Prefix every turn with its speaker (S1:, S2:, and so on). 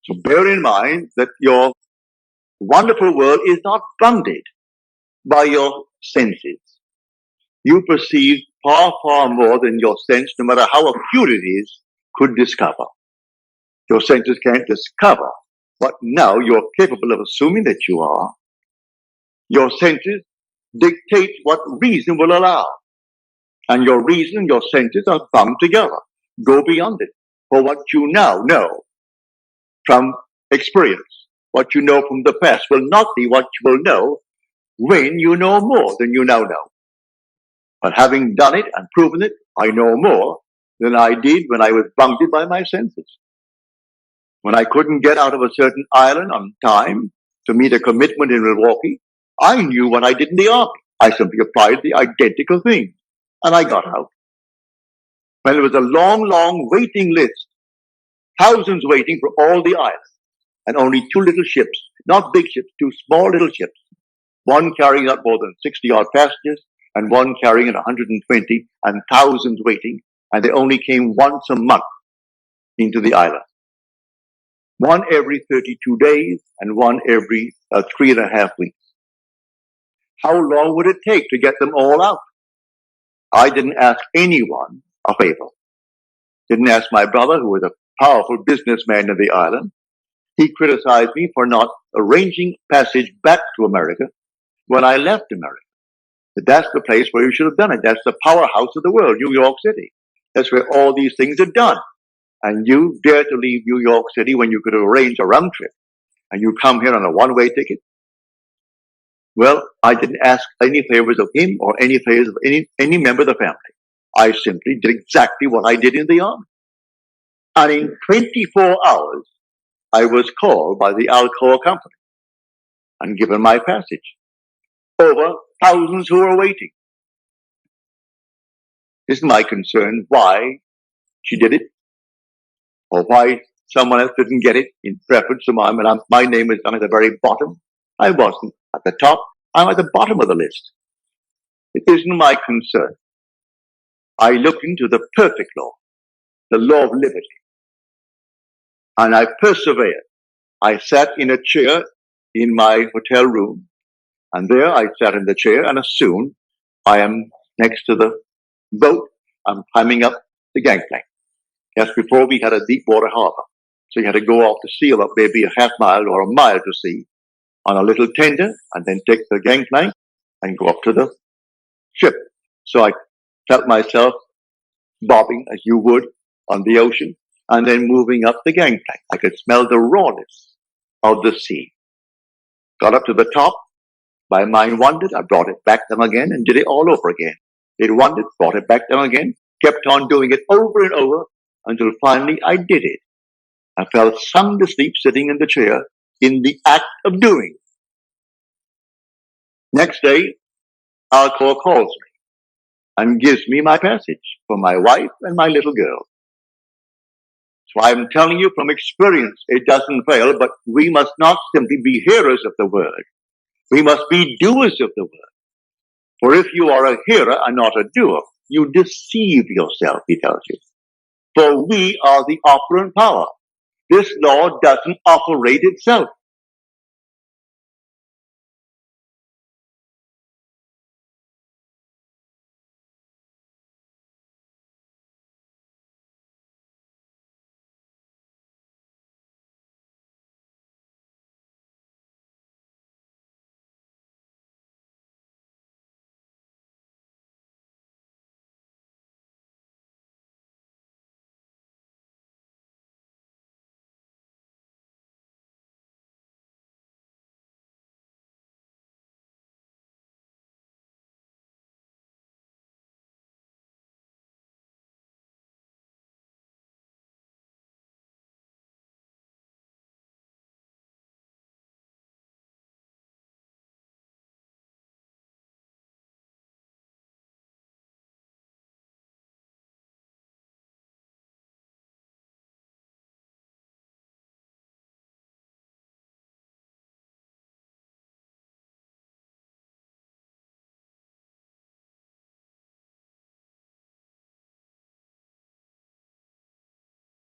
S1: So bear in mind that your wonderful world is not bounded by your senses. You perceive far, far more than your sense, no matter how acute it is, could discover. Your senses can't discover what now you're capable of assuming that you are. Your senses dictate what reason will allow. And your reason and your senses are bound together. Go beyond it. For what you now know from experience, what you know from the past, will not be what you will know when you know more than you now know. But having done it and proven it, I know more than I did when I was bounded by my senses. When I couldn't get out of a certain island on time to meet a commitment in Milwaukee, I knew what I did in the Army. I simply applied the identical thing, and I got out. When there was a long, long waiting list, thousands waiting for all the islands, and only 2 little ships, not big ships, 2 small little ships, one carrying not more than 60-odd passengers, and one carrying 120, and thousands waiting, and they only came once a month into the island. One every 32 days, and one every 3.5 weeks. How long would it take to get them all out? I didn't ask anyone a favor. Didn't ask my brother, who was a powerful businessman in the island. He criticized me for not arranging passage back to America when I left America. But that's the place where you should have done it. That's the powerhouse of the world, New York City. That's where all these things are done. And you dare to leave New York City when you could arrange a round trip, and you come here on a one-way ticket? Well, I didn't ask any favors of him or any favors of any member of the family. I simply did exactly what I did in the Army. And in 24 hours, I was called by the Alcoa company and given my passage over thousands who were waiting. Isn't my concern why she did it, or why someone else didn't get it in preference to mine. My name is down at the very bottom. I wasn't at the top. I'm at the bottom of the list. It isn't my concern. I looked into the perfect law, the law of liberty, and I persevered. I sat in a chair in my hotel room, and there I sat in the chair, and as soon I am next to the boat, I'm climbing up the gangplank. Just before we had a deep water harbor, so you had to go off the sea about maybe a half mile or a mile to sea on a little tender, and then take the gangplank and go up to the ship. So I felt myself bobbing as you would on the ocean, and then moving up the gangplank. I could smell the rawness of the sea. Got up to the top. My mind wandered. I brought it back down again and did it all over again. It wandered, brought it back down again, kept on doing it over and over until finally I did it. I fell sound asleep sitting in the chair in the act of doing. Next day, Alcoa calls me and gives me my passage for my wife and my little girl. So I'm telling you from experience, it doesn't fail, but we must not simply be hearers of the word. We must be doers of the word. For if you are a hearer and not a doer, you deceive yourself, he tells you. For we are the operant power. This law doesn't operate itself.